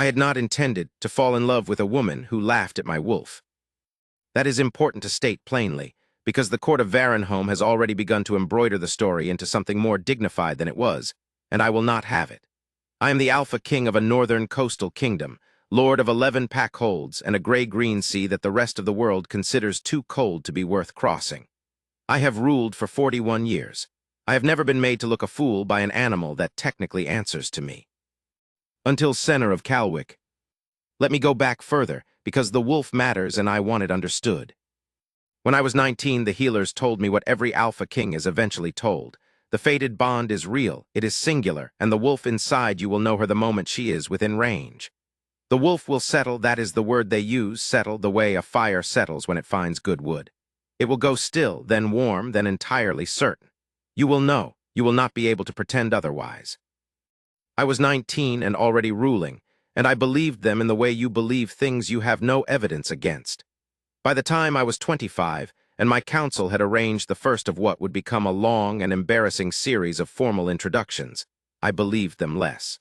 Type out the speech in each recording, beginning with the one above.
I had not intended to fall in love with a woman who laughed at my wolf. That is important to state plainly, because the court of Varenholm has already begun to embroider the story into something more dignified than it was, and I will not have it. I am the Alpha King of a northern coastal kingdom, lord of 11 pack-holds and a gray-green sea that the rest of the world considers too cold to be worth crossing. I have ruled for 41 years. I have never been made to look a fool by an animal that technically answers to me. Until Senner of Kalwick. Let me go back further, because the wolf matters and I want it understood. When I was 19, the healers told me what every Alpha King is eventually told. The fated bond is real, it is singular, and the wolf inside you will know her the moment she is within range. The wolf will settle, that is the word they use, settle, the way a fire settles when it finds good wood. It will go still, then warm, then entirely certain. You will know, you will not be able to pretend otherwise. I was 19 and already ruling, and I believed them in the way you believe things you have no evidence against. By the time I was 25, and my council had arranged the first of what would become a long and embarrassing series of formal introductions, I believed them less.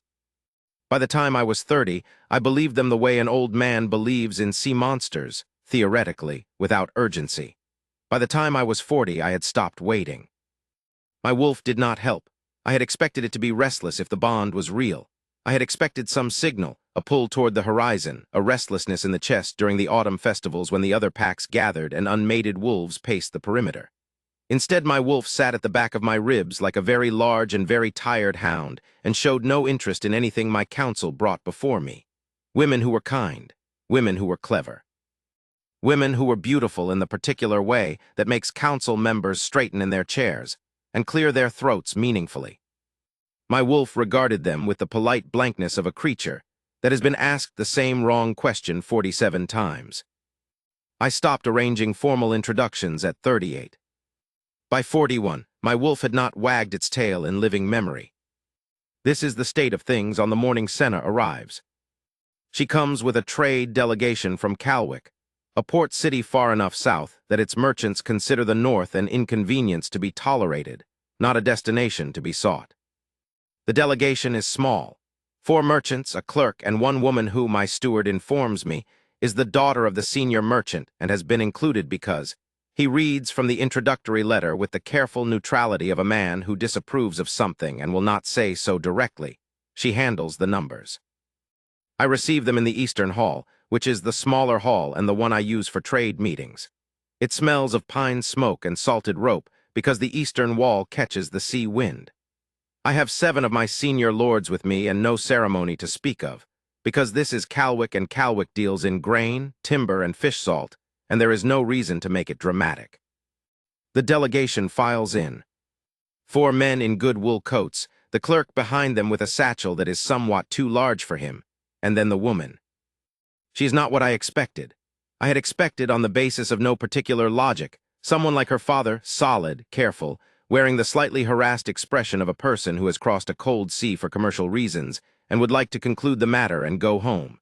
By the time I was 30, I believed them the way an old man believes in sea monsters, theoretically, without urgency. By the time I was 40, I had stopped waiting. My wolf did not help. I had expected it to be restless if the bond was real. I had expected some signal, a pull toward the horizon, a restlessness in the chest during the autumn festivals when the other packs gathered and unmated wolves paced the perimeter. Instead, my wolf sat at the back of my ribs like a very large and very tired hound and showed no interest in anything my council brought before me. Women who were kind, women who were clever. Women who were beautiful in the particular way that makes council members straighten in their chairs and clear their throats meaningfully. My wolf regarded them with the polite blankness of a creature that has been asked the same wrong question 47 times. I stopped arranging formal introductions at 38. By 41, my wolf had not wagged its tail in living memory. This is the state of things on the morning Senna arrives. She comes with a trade delegation from Kalwick, a port city far enough south that its merchants consider the north an inconvenience to be tolerated, not a destination to be sought. The delegation is small. 4 merchants, a clerk, and 1 woman who, my steward informs me, is the daughter of the senior merchant and has been included because he reads from the introductory letter with the careful neutrality of a man who disapproves of something and will not say so directly. She handles the numbers. I receive them in the Eastern Hall, which is the smaller hall and the one I use for trade meetings. It smells of pine smoke and salted rope because the eastern wall catches the sea wind. I have 7 of my senior lords with me and no ceremony to speak of, because this is Kalwick and Kalwick deals in grain, timber, and fish salt, and there is no reason to make it dramatic. The delegation files in. 4 men in good wool coats, the clerk behind them with a satchel that is somewhat too large for him, and then the woman. She is not what I expected. I had expected, on the basis of no particular logic, someone like her father, solid, careful, wearing the slightly harassed expression of a person who has crossed a cold sea for commercial reasons and would like to conclude the matter and go home.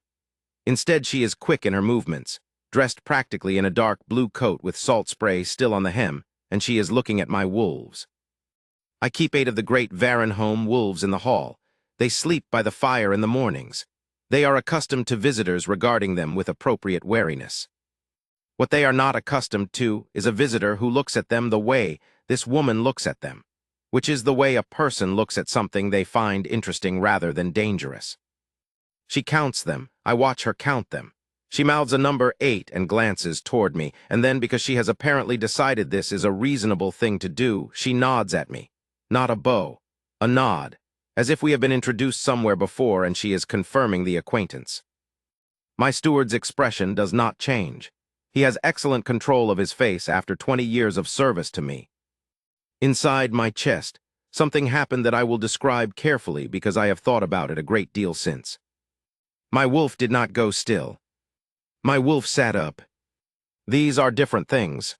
Instead, she is quick in her movements, dressed practically in a dark blue coat with salt spray still on the hem, and she is looking at my wolves. I keep 8 of the great Varenholm wolves in the hall. They sleep by the fire in the mornings. They are accustomed to visitors regarding them with appropriate wariness. What they are not accustomed to is a visitor who looks at them the way this woman looks at them, which is the way a person looks at something they find interesting rather than dangerous. She counts them. I watch her count them. She mouths a number 8 and glances toward me, and then, because she has apparently decided this is a reasonable thing to do, she nods at me. Not a bow, a nod, as if we have been introduced somewhere before and she is confirming the acquaintance. My steward's expression does not change. He has excellent control of his face after 20 years of service to me. Inside my chest, something happened that I will describe carefully because I have thought about it a great deal since. My wolf did not go still. My wolf sat up. These are different things.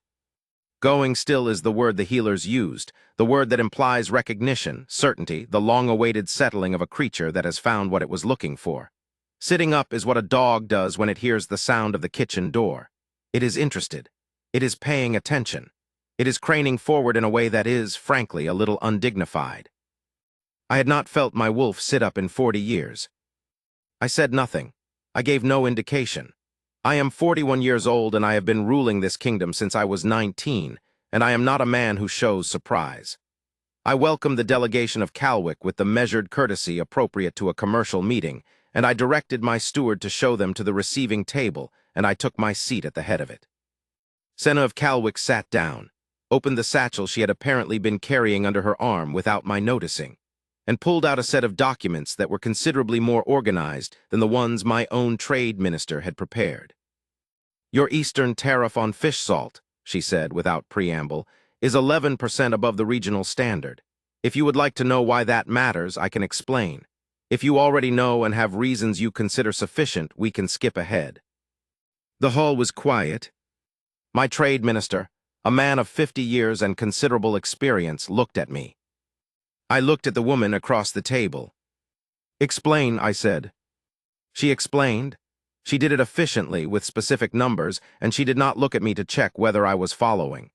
Going still is the word the healers used, the word that implies recognition, certainty, the long-awaited settling of a creature that has found what it was looking for. Sitting up is what a dog does when it hears the sound of the kitchen door. It is interested. It is paying attention. It is craning forward in a way that is, frankly, a little undignified. I had not felt my wolf sit up in 40 years. I said nothing. I gave no indication. I am 41 years old and I have been ruling this kingdom since I was 19, and I am not a man who shows surprise. I welcomed the delegation of Kalwick with the measured courtesy appropriate to a commercial meeting, and I directed my steward to show them to the receiving table, and I took my seat at the head of it. Senna of Kalwick sat down, opened the satchel she had apparently been carrying under her arm without my noticing, and pulled out a set of documents that were considerably more organized than the ones my own trade minister had prepared. Your Eastern tariff on fish salt, she said without preamble, is 11% above the regional standard. If you would like to know why that matters, I can explain. If you already know and have reasons you consider sufficient, we can skip ahead. The hall was quiet. My trade minister, a man of 50 years and considerable experience, looked at me. I looked at the woman across the table. Explain, I said. She explained. She did it efficiently with specific numbers, and she did not look at me to check whether I was following.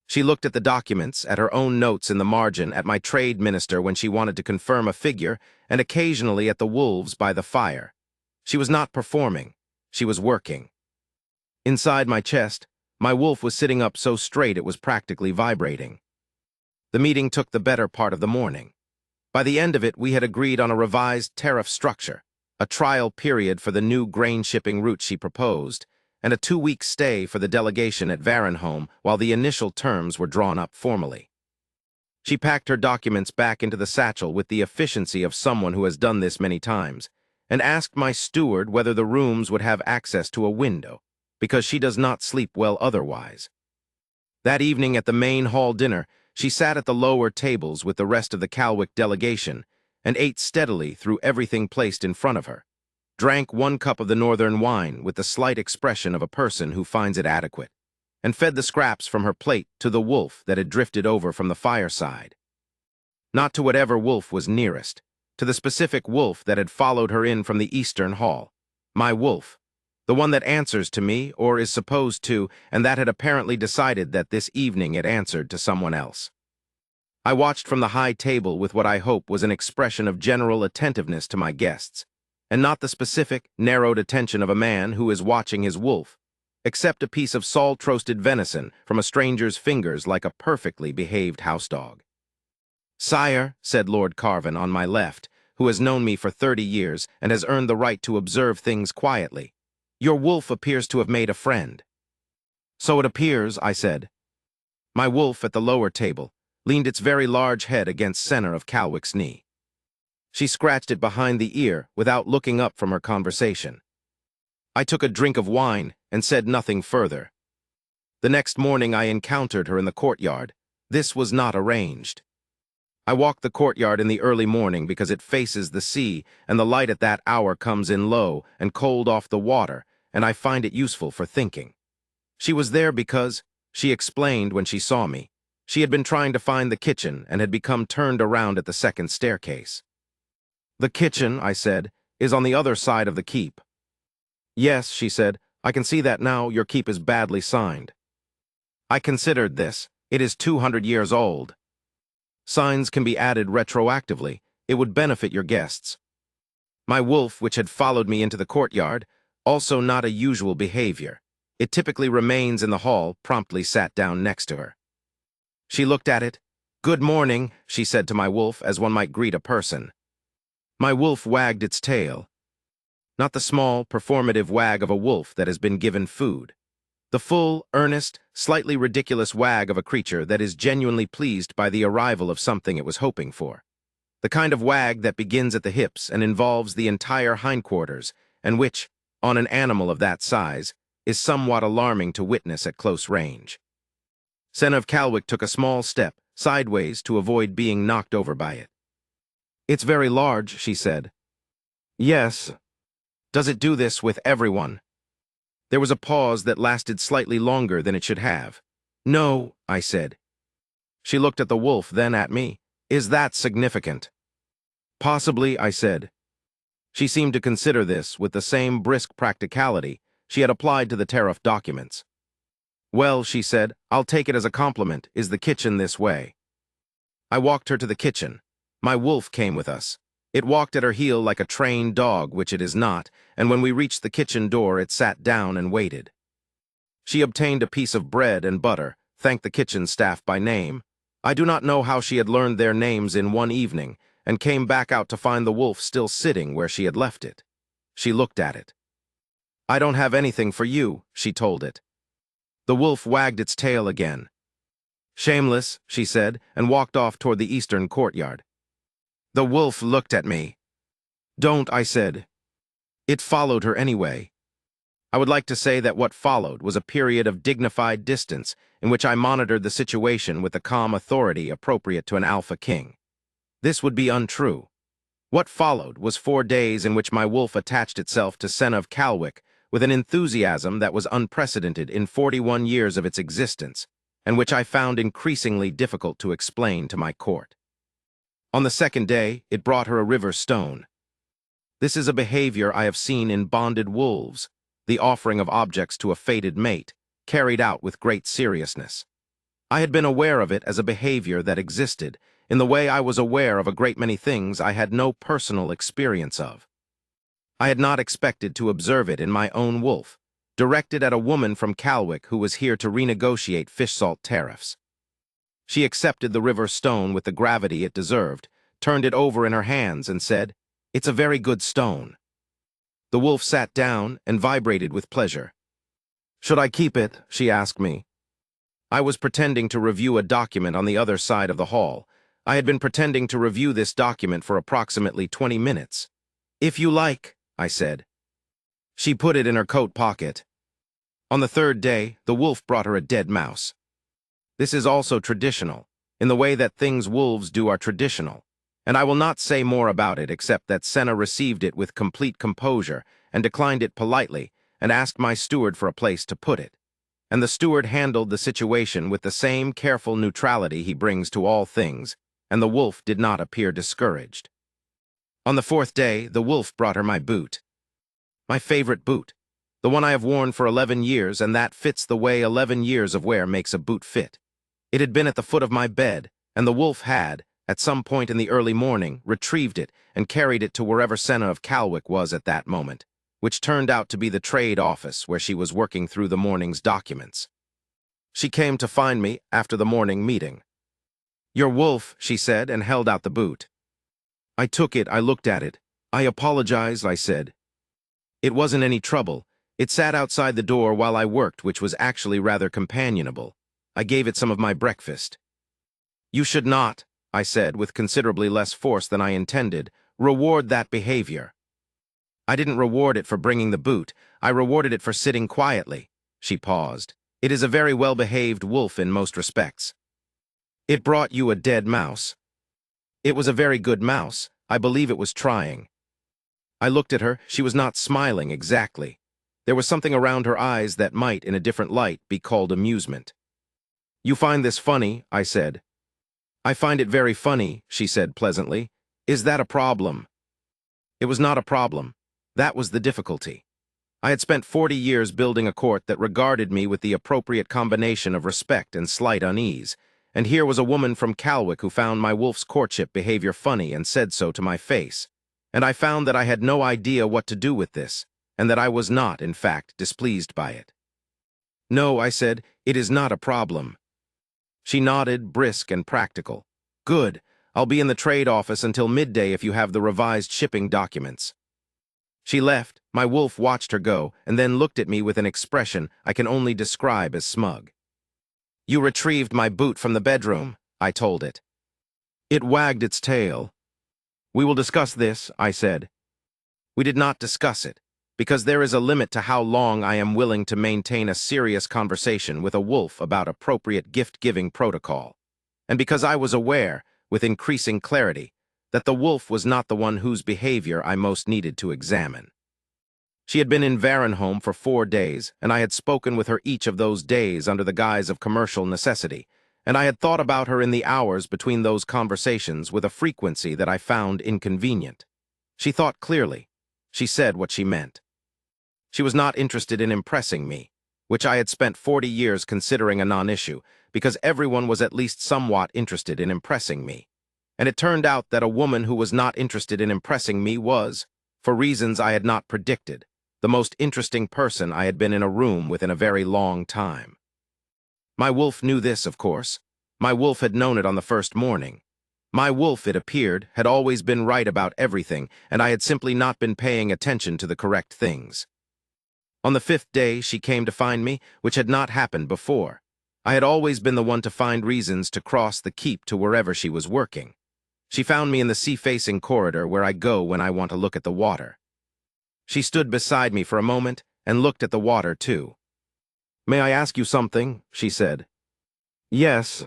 She looked at the documents, at her own notes in the margin, at my trade minister when she wanted to confirm a figure, and occasionally at the wolves by the fire. She was not performing. She was working. Inside my chest, my wolf was sitting up so straight it was practically vibrating. The meeting took the better part of the morning. By the end of it, we had agreed on a revised tariff structure, a trial period for the new grain shipping route she proposed, and a 2-week stay for the delegation at Varenholm while the initial terms were drawn up formally. She packed her documents back into the satchel with the efficiency of someone who has done this many times, and asked my steward whether the rooms would have access to a window, because she does not sleep well otherwise. That evening at the main hall dinner, she sat at the lower tables with the rest of the Kalwick delegation and ate steadily through everything placed in front of her, drank 1 cup of the northern wine with the slight expression of a person who finds it adequate, and fed the scraps from her plate to the wolf that had drifted over from the fireside. Not to whatever wolf was nearest, to the specific wolf that had followed her in from the eastern hall. My wolf, the one that answers to me, or is supposed to, and that had apparently decided that this evening it answered to someone else. I watched from the high table with what I hope was an expression of general attentiveness to my guests, and not the specific, narrowed attention of a man who is watching his wolf, except a piece of salt-roasted venison from a stranger's fingers like a perfectly behaved house-dog. Sire, said Lord Carvin on my left, who has known me for 30 years and has earned the right to observe things quietly, your wolf appears to have made a friend. So it appears, I said. My wolf at the lower table leaned its very large head against Senna of Kalwick's knee. She scratched it behind the ear without looking up from her conversation. I took a drink of wine and said nothing further. The next morning I encountered her in the courtyard. This was not arranged. I walk the courtyard in the early morning because it faces the sea, and the light at that hour comes in low and cold off the water, and I find it useful for thinking. She was there because, she explained when she saw me, she had been trying to find the kitchen and had become turned around at the second staircase. The kitchen, I said, is on the other side of the keep. Yes, she said, I can see that now. Your keep is badly signed. I considered this. It is 200 years old. Signs can be added retroactively. It would benefit your guests. My wolf, which had followed me into the courtyard, also not a usual behavior. It typically remains in the hall, promptly sat down next to her. She looked at it. Good morning, she said to my wolf as one might greet a person. My wolf wagged its tail. Not the small, performative wag of a wolf that has been given food. The full, earnest, slightly ridiculous wag of a creature that is genuinely pleased by the arrival of something it was hoping for. The kind of wag that begins at the hips and involves the entire hindquarters, and which, on an animal of that size, is somewhat alarming to witness at close range. Senna of Kalwick took a small step, sideways, to avoid being knocked over by it. It's very large, she said. Yes. Does it do this with everyone? There was a pause that lasted slightly longer than it should have. No, I said. She looked at the wolf, then at me. Is that significant? Possibly, I said. She seemed to consider this with the same brisk practicality she had applied to the tariff documents. Well, she said, I'll take it as a compliment. Is the kitchen this way? I walked her to the kitchen. My wolf came with us. It walked at her heel like a trained dog, which it is not, and when we reached the kitchen door, it sat down and waited. She obtained a piece of bread and butter, thanked the kitchen staff by name. I do not know how she had learned their names in one evening, and came back out to find the wolf still sitting where she had left it. She looked at it. "I don't have anything for you," she told it. The wolf wagged its tail again. "Shameless," she said, and walked off toward the eastern courtyard. The wolf looked at me. "Don't," I said. It followed her anyway. I would like to say that what followed was a period of dignified distance in which I monitored the situation with the calm authority appropriate to an alpha king. This would be untrue. What followed was 4 days in which my wolf attached itself to Senna of Calwick with an enthusiasm that was unprecedented in 41 years of its existence, and which I found increasingly difficult to explain to my court. On the second day, it brought her a river stone. This is a behavior I have seen in bonded wolves, the offering of objects to a fated mate, carried out with great seriousness. I had been aware of it as a behavior that existed, in the way I was aware of a great many things I had no personal experience of. I had not expected to observe it in my own wolf, directed at a woman from Calwick who was here to renegotiate fish salt tariffs. She accepted the river stone with the gravity it deserved, turned it over in her hands, and said, "It's a very good stone." The wolf sat down and vibrated with pleasure. "Should I keep it?" she asked me. I was pretending to review a document on the other side of the hall. I had been pretending to review this document for approximately 20 minutes. "If you like," I said. She put it in her coat pocket. On the third day, the wolf brought her a dead mouse. This is also traditional, in the way that things wolves do are traditional, and I will not say more about it except that Senna received it with complete composure and declined it politely and asked my steward for a place to put it. And the steward handled the situation with the same careful neutrality he brings to all things, and the wolf did not appear discouraged. On the fourth day, the wolf brought her my boot. My favorite boot, the one I have worn for 11 years, and that fits the way 11 years of wear makes a boot fit. It had been at the foot of my bed, and the wolf had, at some point in the early morning, retrieved it and carried it to wherever Senna of Calwick was at that moment, which turned out to be the trade office where she was working through the morning's documents. She came to find me after the morning meeting. "Your wolf," she said, and held out the boot. I took it, I looked at it. "I apologize," I said. It wasn't any trouble. It sat outside the door while I worked, which was actually rather companionable. I gave it some of my breakfast. "You should not," I said, with considerably less force than I intended, "reward that behavior." "I didn't reward it for bringing the boot. I rewarded it for sitting quietly." She paused. "It is a very well-behaved wolf in most respects." "It brought you a dead mouse." "It was a very good mouse. I believe it was trying." I looked at her. She was not smiling exactly. There was something around her eyes that might, in a different light, be called amusement. "You find this funny?" I said. "I find it very funny," she said pleasantly. "Is that a problem?" It was not a problem. That was the difficulty. I had spent 40 years building a court that regarded me with the appropriate combination of respect and slight unease, and here was a woman from Calwick who found my wolf's courtship behavior funny and said so to my face. And I found that I had no idea what to do with this, and that I was not, in fact, displeased by it. "No," I said, "it is not a problem." She nodded, brisk and practical. "Good. I'll be in the trade office until midday if you have the revised shipping documents." She left. My wolf watched her go, and then looked at me with an expression I can only describe as smug. "You retrieved my boot from the bedroom," I told it. It wagged its tail. "We will discuss this," I said. We did not discuss it, because there is a limit to how long I am willing to maintain a serious conversation with a wolf about appropriate gift-giving protocol, and because I was aware, with increasing clarity, that the wolf was not the one whose behavior I most needed to examine. She had been in Varenholm for 4 days, and I had spoken with her each of those days under the guise of commercial necessity, and I had thought about her in the hours between those conversations with a frequency that I found inconvenient. She thought clearly. She said what she meant. She was not interested in impressing me, which I had spent 40 years considering a non-issue, because everyone was at least somewhat interested in impressing me. and it turned out that a woman who was not interested in impressing me was, for reasons I had not predicted, the most interesting person I had been in a room with in a very long time. My wolf knew this, of course. My wolf had known it on the first morning. My wolf, it appeared, had always been right about everything, and I had simply not been paying attention to the correct things. On the 5th day, she came to find me, which had not happened before. I had always been the one to find reasons to cross the keep to wherever she was working. She found me in the sea-facing corridor where I go when I want to look at the water. She stood beside me for a moment and looked at the water, too. "May I ask you something?" she said. "Yes."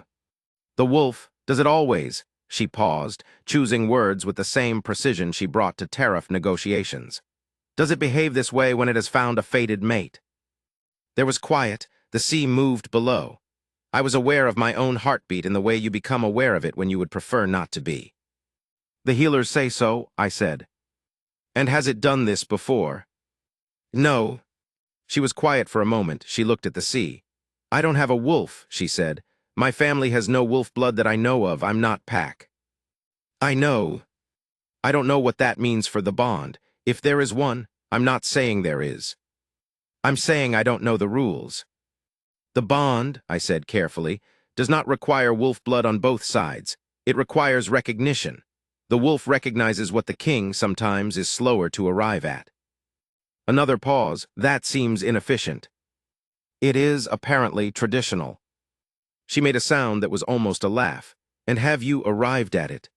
"The wolf, does it always?" She paused, choosing words with the same precision she brought to tariff negotiations. "Does it behave this way when it has found a fated mate?" There was quiet. The sea moved below. I was aware of my own heartbeat in the way you become aware of it when you would prefer not to be. "The healers say so," I said. "And has it done this before?" "No." She was quiet for a moment. She looked at the sea. "I don't have a wolf," she said. "My family has no wolf blood that I know of. I'm not pack." "I know." "I don't know what that means for the bond. If there is one, I'm not saying there is. I'm saying I don't know the rules." "The bond," I said carefully, "does not require wolf blood on both sides. It requires recognition. The wolf recognizes what the king, sometimes, is slower to arrive at." Another pause. "That seems inefficient." "It is, apparently, traditional." She made a sound that was almost a laugh. "And have you arrived at it?"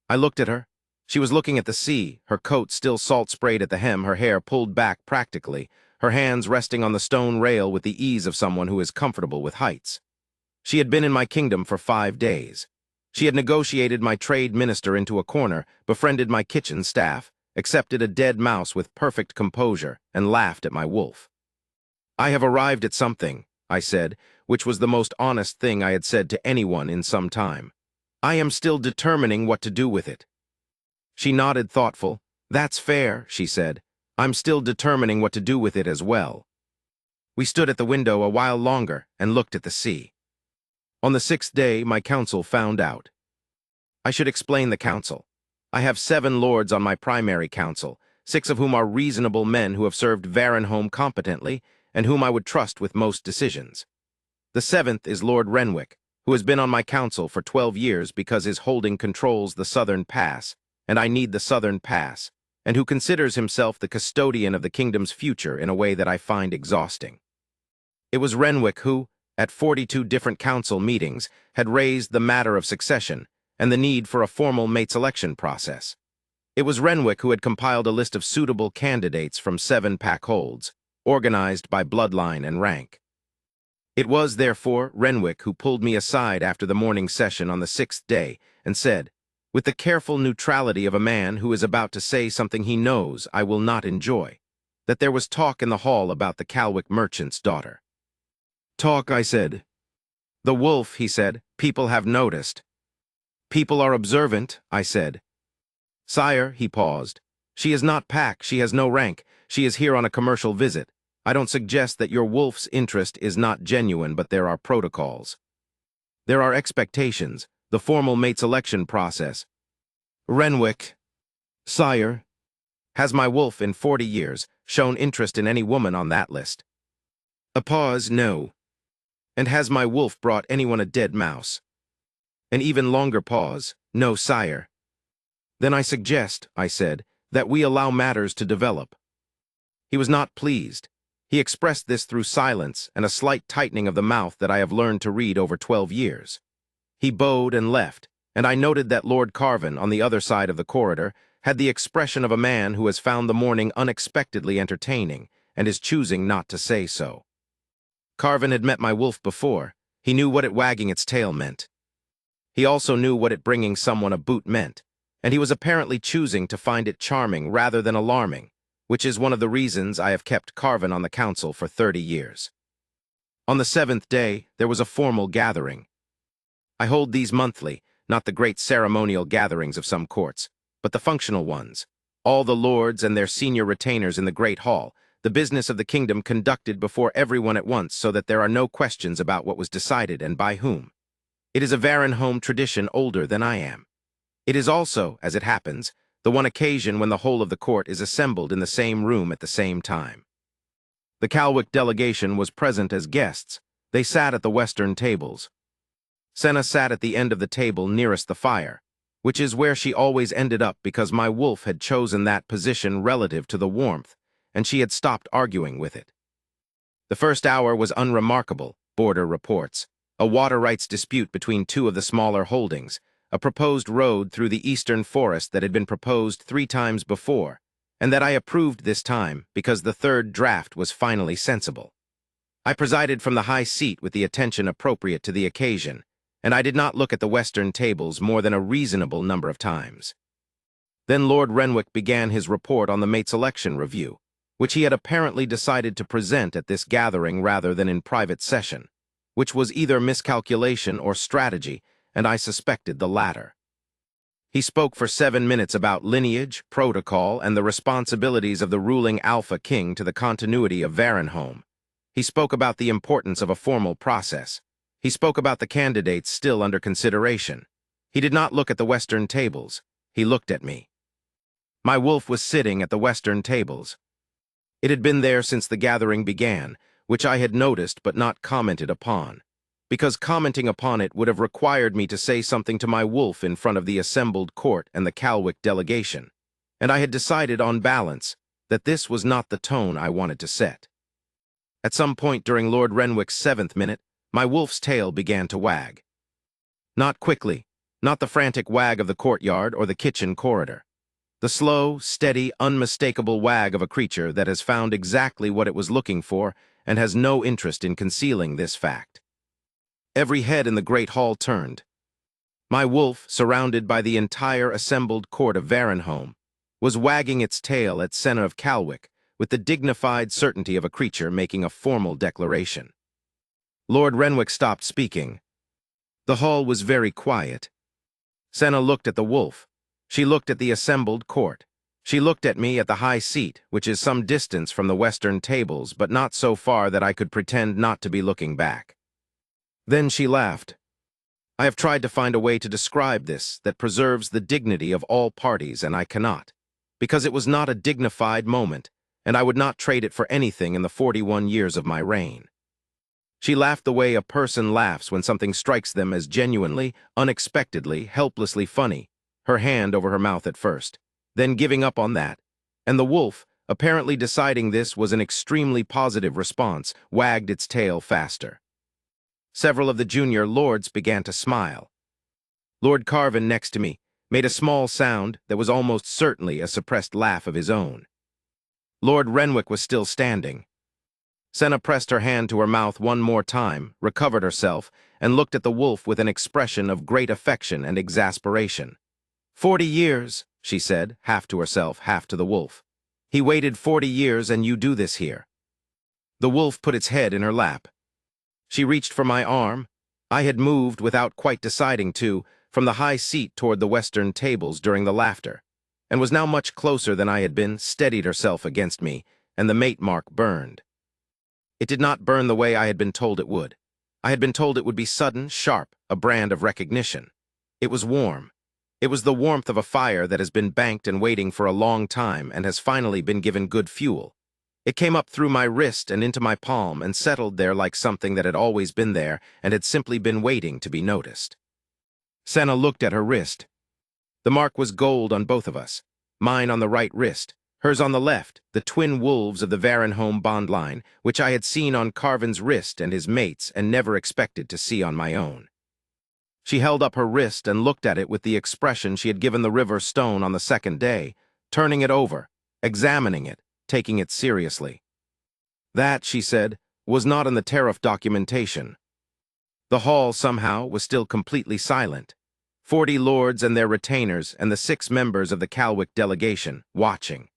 I looked at her. She was looking at the sea, her coat still salt-sprayed at the hem, her hair pulled back practically, her hands resting on the stone rail with the ease of someone who is comfortable with heights. She had been in my kingdom for 5 days. She had negotiated my trade minister into a corner, befriended my kitchen staff, accepted a dead mouse with perfect composure, and laughed at my wolf. "I have arrived at something," I said, which was the most honest thing I had said to anyone in some time. "I am still determining what to do with it." She nodded, thoughtful. "That's fair," she said. "I'm still determining what to do with it as well." We stood at the window a while longer and looked at the sea. On the 6th day, my council found out. I should explain the council. I have 7 lords on my primary council, 6 of whom are reasonable men who have served Varenholm competently and whom I would trust with most decisions. The 7th is Lord Renwick, who has been on my council for 12 years because his holding controls the Southern Pass, and I need the Southern Pass, and who considers himself the custodian of the kingdom's future in a way that I find exhausting. It was Renwick who, at 42 different council meetings, had raised the matter of succession and the need for a formal mate selection process. It was Renwick who had compiled a list of suitable candidates from 7 pack holds, organized by bloodline and rank. It was, therefore, Renwick who pulled me aside after the morning session on the 6th day and said, with the careful neutrality of a man who is about to say something he knows I will not enjoy, that there was talk in the hall about the Calwick merchant's daughter. "Talk," I said. "The wolf," he said. "People have noticed." "People are observant," I said. "Sire," he paused. "She is not pack, she has no rank, she is here on a commercial visit. I don't suggest that your wolf's interest is not genuine, but there are protocols. There are expectations, the formal mate selection process." "Renwick." "Sire." "Has my wolf in 40 years shown interest in any woman on that list?" A pause. "No." "And has my wolf brought anyone a dead mouse?" An even longer pause. "No, sire." "Then I suggest," I said, "that we allow matters to develop." He was not pleased. He expressed this through silence and a slight tightening of the mouth that I have learned to read over 12 years. He bowed and left, and I noted that Lord Carvin, on the other side of the corridor, had the expression of a man who has found the morning unexpectedly entertaining and is choosing not to say so. Carvin had met my wolf before. He knew what it wagging its tail meant. He also knew what it bringing someone a boot meant, and he was apparently choosing to find it charming rather than alarming, which is one of the reasons I have kept Carvin on the council for 30 years. On the 7th day, there was a formal gathering. I hold these monthly, not the great ceremonial gatherings of some courts, but the functional ones. All the lords and their senior retainers in the great hall, the business of the kingdom conducted before everyone at once so that there are no questions about what was decided and by whom. It is a Varenholm tradition older than I am. It is also, as it happens, the one occasion when the whole of the court is assembled in the same room at the same time. The Kalwick delegation was present as guests. They sat at the western tables. Senna sat at the end of the table nearest the fire, which is where she always ended up because my wolf had chosen that position relative to the warmth, and she had stopped arguing with it. The first hour was unremarkable, Border reports. A water rights dispute between two of the smaller holdings, a proposed road through the eastern forest that had been proposed 3 times before, and that I approved this time because the third draft was finally sensible. I presided from the high seat with the attention appropriate to the occasion, and I did not look at the western tables more than a reasonable number of times. Then Lord Renwick began his report on the Mates Election Review, which he had apparently decided to present at this gathering rather than in private session, which was either miscalculation or strategy, and I suspected the latter. He spoke for 7 minutes about lineage, protocol, and the responsibilities of the ruling Alpha King to the continuity of Varenholm. He spoke about the importance of a formal process. He spoke about the candidates still under consideration. He did not look at the western tables. He looked at me. My wolf was sitting at the western tables. It had been there since the gathering began, which I had noticed but not commented upon, because commenting upon it would have required me to say something to my wolf in front of the assembled court and the Kalwick delegation, and I had decided on balance that this was not the tone I wanted to set. At some point during Lord Renwick's 7th minute, my wolf's tail began to wag. Not quickly, not the frantic wag of the courtyard or the kitchen corridor. The slow, steady, unmistakable wag of a creature that has found exactly what it was looking for and has no interest in concealing this fact. Every head in the great hall turned. My wolf, surrounded by the entire assembled court of Varenholm, was wagging its tail at Senna of Kalwick with the dignified certainty of a creature making a formal declaration. Lord Renwick stopped speaking. The hall was very quiet. Senna looked at the wolf. She looked at the assembled court. She looked at me at the high seat, which is some distance from the western tables, but not so far that I could pretend not to be looking back. Then she laughed. I have tried to find a way to describe this that preserves the dignity of all parties, and I cannot, because it was not a dignified moment, and I would not trade it for anything in the 41 years of my reign. She laughed the way a person laughs when something strikes them as genuinely, unexpectedly, helplessly funny, her hand over her mouth at first, then giving up on that, and the wolf, apparently deciding this was an extremely positive response, wagged its tail faster. Several of the junior lords began to smile. Lord Carvin, next to me, made a small sound that was almost certainly a suppressed laugh of his own. Lord Renwick was still standing. Senna pressed her hand to her mouth one more time, recovered herself, and looked at the wolf with an expression of great affection and exasperation. 40 years, she said, half to herself, half to the wolf. He waited 40 years and you do this here. The wolf put its head in her lap. She reached for my arm. I had moved, without quite deciding to, from the high seat toward the western tables during the laughter, and was now much closer than I had been, steadied herself against me, and the mate mark burned. It did not burn the way I had been told it would. I had been told it would be sudden, sharp, a brand of recognition. It was warm. It was the warmth of a fire that has been banked and waiting for a long time and has finally been given good fuel. It came up through my wrist and into my palm and settled there like something that had always been there and had simply been waiting to be noticed. Senna looked at her wrist. The mark was gold on both of us, mine on the right wrist, hers on the left, the twin wolves of the Varenholm bond line, which I had seen on Carvin's wrist and his mates and never expected to see on my own. She held up her wrist and looked at it with the expression she had given the river stone on the second day, turning it over, examining it, taking it seriously. That, she said, was not in the tariff documentation. The hall, somehow, was still completely silent. 40 lords and their retainers and the 6 members of the Kalwick delegation, watching.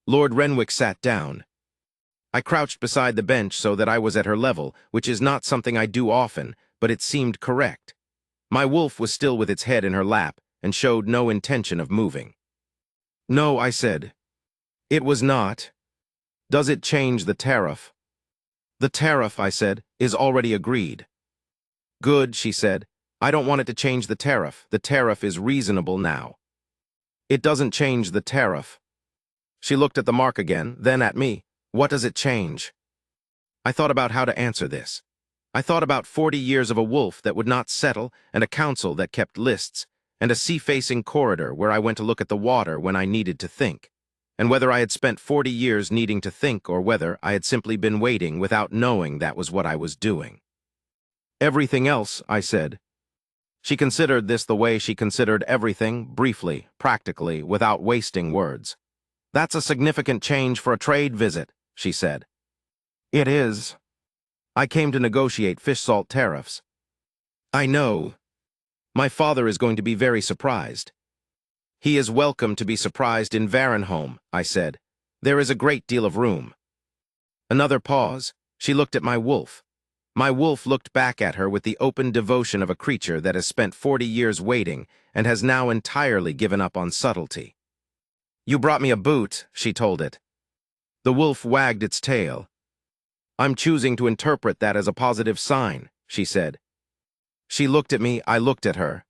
Lord Renwick sat down. I crouched beside the bench so that I was at her level, which is not something I do often, but it seemed correct. My wolf was still with its head in her lap and showed no intention of moving. No, I said. It was not. Does it change the tariff? The tariff, I said, is already agreed. Good, she said. I don't want it to change the tariff. The tariff is reasonable now. It doesn't change the tariff. She looked at the mark again, then at me. What does it change? I thought about how to answer this. I thought about 40 years of a wolf that would not settle, and a council that kept lists, and a sea-facing corridor where I went to look at the water when I needed to think, and whether I had spent 40 years needing to think or whether I had simply been waiting without knowing that was what I was doing. Everything else, I said. She considered this the way she considered everything, briefly, practically, without wasting words. That's a significant change for a trade visit, she said. It is. I came to negotiate fish salt tariffs. I know. My father is going to be very surprised. He is welcome to be surprised in Varenholm, I said. There is a great deal of room. Another pause. She looked at my wolf. My wolf looked back at her with the open devotion of a creature that has spent 40 years waiting and has now entirely given up on subtlety. You brought me a boot, she told it. The wolf wagged its tail. I'm choosing to interpret that as a positive sign, she said. She looked at me, I looked at her.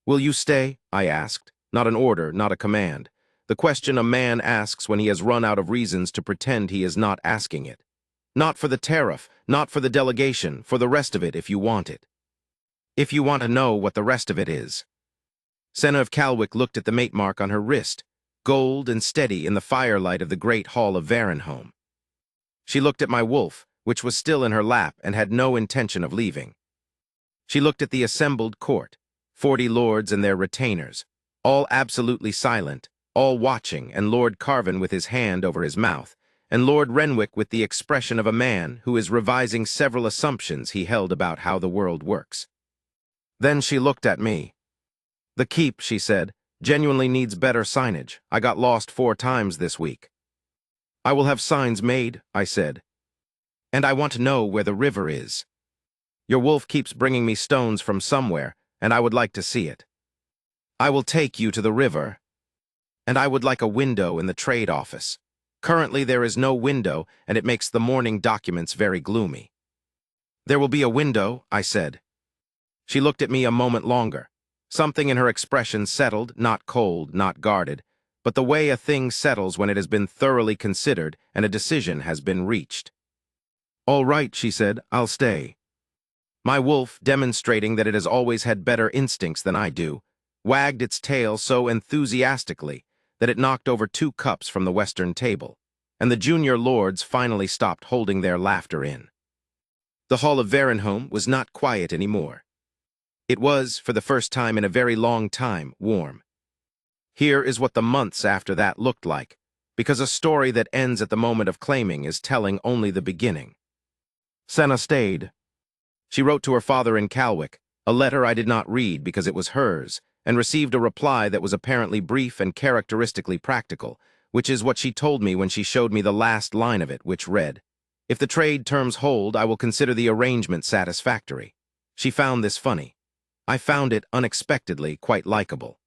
Will you stay? I asked. Not an order, not a command. The question a man asks when he has run out of reasons to pretend he is not asking it. Not for the tariff, not for the delegation, for the rest of it if you want it. If you want to know what the rest of it is. Senna of Calwick looked at the mate mark on her wrist, gold and steady in the firelight of the great hall of Varenholm. She looked at my wolf, which was still in her lap and had no intention of leaving. She looked at the assembled court, 40 lords and their retainers, all absolutely silent, all watching, and Lord Carvin with his hand over his mouth, and Lord Renwick with the expression of a man who is revising several assumptions he held about how the world works. Then she looked at me. The keep, she said, genuinely needs better signage. I got lost 4 times this week. I will have signs made, I said. And I want to know where the river is. Your wolf keeps bringing me stones from somewhere, and I would like to see it. I will take you to the river. And I would like a window in the trade office. Currently there is no window, and it makes the morning documents very gloomy. There will be a window, I said. She looked at me a moment longer. Something in her expression settled, not cold, not guarded, but the way a thing settles when it has been thoroughly considered and a decision has been reached. All right, she said, I'll stay. My wolf, demonstrating that it has always had better instincts than I do, wagged its tail so enthusiastically that it knocked over 2 cups from the western table, and the junior lords finally stopped holding their laughter in. The hall of Varenholm was not quiet anymore. It was, for the first time in a very long time, warm. Here is what the months after that looked like, because a story that ends at the moment of claiming is telling only the beginning. Senna stayed. She wrote to her father in Calwick, a letter I did not read because it was hers, and received a reply that was apparently brief and characteristically practical, which is what she told me when she showed me the last line of it, which read, If the trade terms hold, I will consider the arrangement satisfactory. She found this funny. I found it, unexpectedly, quite likable.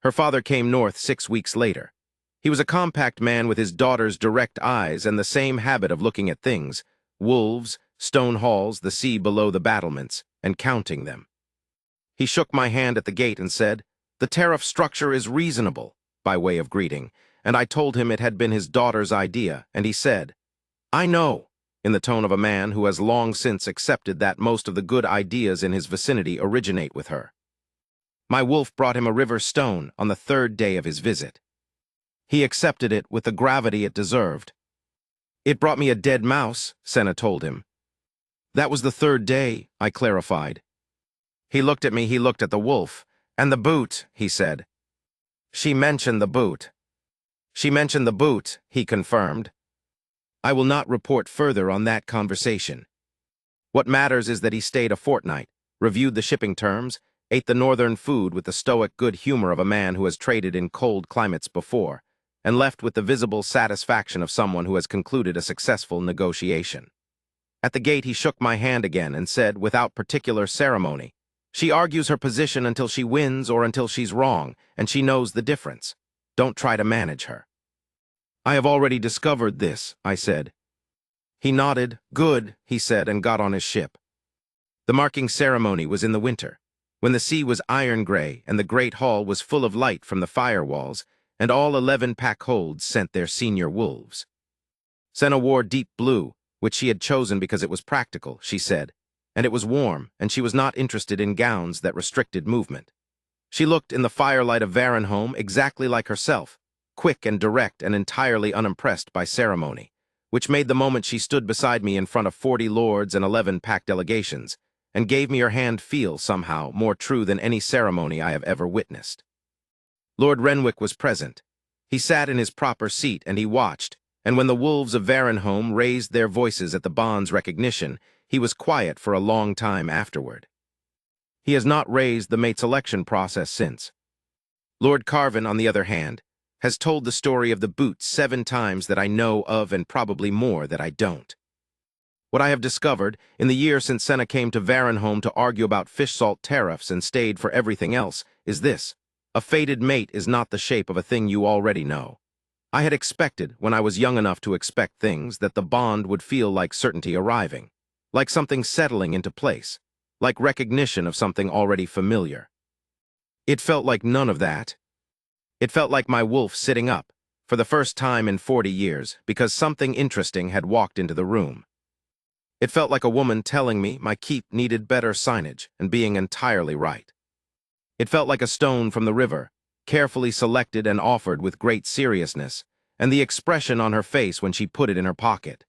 Her father came north 6 weeks later. He was a compact man with his daughter's direct eyes and the same habit of looking at things, wolves, stone halls, the sea below the battlements, and counting them. He shook my hand at the gate and said, The tariff structure is reasonable, by way of greeting, and I told him it had been his daughter's idea, and he said, I know, in the tone of a man who has long since accepted that most of the good ideas in his vicinity originate with her. My wolf brought him a river stone on the 3rd day of his visit. He accepted it with the gravity it deserved. It brought me a dead mouse, Senna told him. That was the 3rd day, I clarified. He looked at me, he looked at the wolf. And the boot, he said. She mentioned the boot. She mentioned the boot, he confirmed. I will not report further on that conversation. What matters is that he stayed a fortnight, reviewed the shipping terms, ate the northern food with the stoic good humor of a man who has traded in cold climates before, and left with the visible satisfaction of someone who has concluded a successful negotiation. At the gate he shook my hand again and said, without particular ceremony, She argues her position until she wins or until she's wrong, and she knows the difference. Don't try to manage her. I have already discovered this, I said. He nodded. Good, he said, and got on his ship. The marking ceremony was in the winter, when the sea was iron-gray and the great hall was full of light from the firewalls, and all 11 pack-holds sent their senior wolves. Senna wore deep blue, which she had chosen because it was practical, she said, and it was warm, and she was not interested in gowns that restricted movement. She looked in the firelight of Varenholm exactly like herself, quick and direct and entirely unimpressed by ceremony, which made the moment she stood beside me in front of 40 lords and 11 pack delegations, and gave me her hand feel somehow more true than any ceremony I have ever witnessed. Lord Renwick was present. He sat in his proper seat and he watched, and when the wolves of Varenholm raised their voices at the bond's recognition, he was quiet for a long time afterward. He has not raised the mate selection process since. Lord Carvin, on the other hand, has told the story of the boots 7 times that I know of and probably more that I don't. What I have discovered, in the year since Senna came to Varenholm to argue about fish salt tariffs and stayed for everything else, is this: a fated mate is not the shape of a thing you already know. I had expected, when I was young enough to expect things, that the bond would feel like certainty arriving, like something settling into place, like recognition of something already familiar. It felt like none of that. It felt like my wolf sitting up, for the first time in 40 years, because something interesting had walked into the room. It felt like a woman telling me my keep needed better signage and being entirely right. It felt like a stone from the river, carefully selected and offered with great seriousness, and the expression on her face when she put it in her pocket.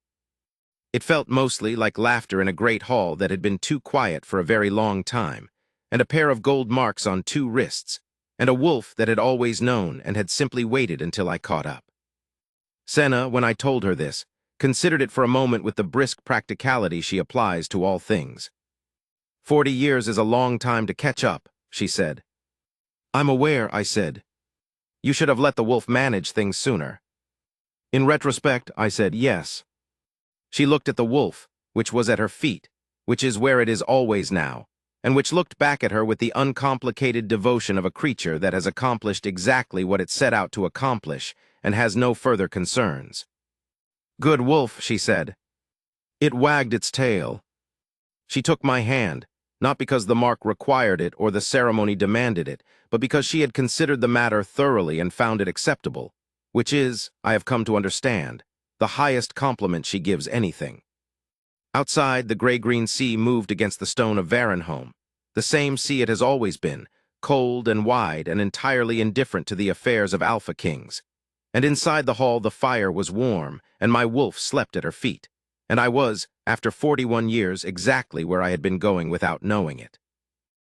It felt mostly like laughter in a great hall that had been too quiet for a very long time, and a pair of gold marks on 2 wrists, and a wolf that had always known and had simply waited until I caught up. Senna, when I told her this, considered it for a moment with the brisk practicality she applies to all things. 40 years is a long time to catch up, she said. I'm aware, I said. You should have let the wolf manage things sooner. In retrospect, I said yes. She looked at the wolf, which was at her feet, which is where it is always now, and which looked back at her with the uncomplicated devotion of a creature that has accomplished exactly what it set out to accomplish and has no further concerns. Good wolf, she said. It wagged its tail. She took my hand, not because the mark required it or the ceremony demanded it, but because she had considered the matter thoroughly and found it acceptable, which is, I have come to understand, the highest compliment she gives anything. Outside, the gray-green sea moved against the stone of Varenholm, the same sea it has always been, cold and wide and entirely indifferent to the affairs of Alpha Kings. And inside the hall the fire was warm, and my wolf slept at her feet, and I was, after 41 years, exactly where I had been going without knowing it.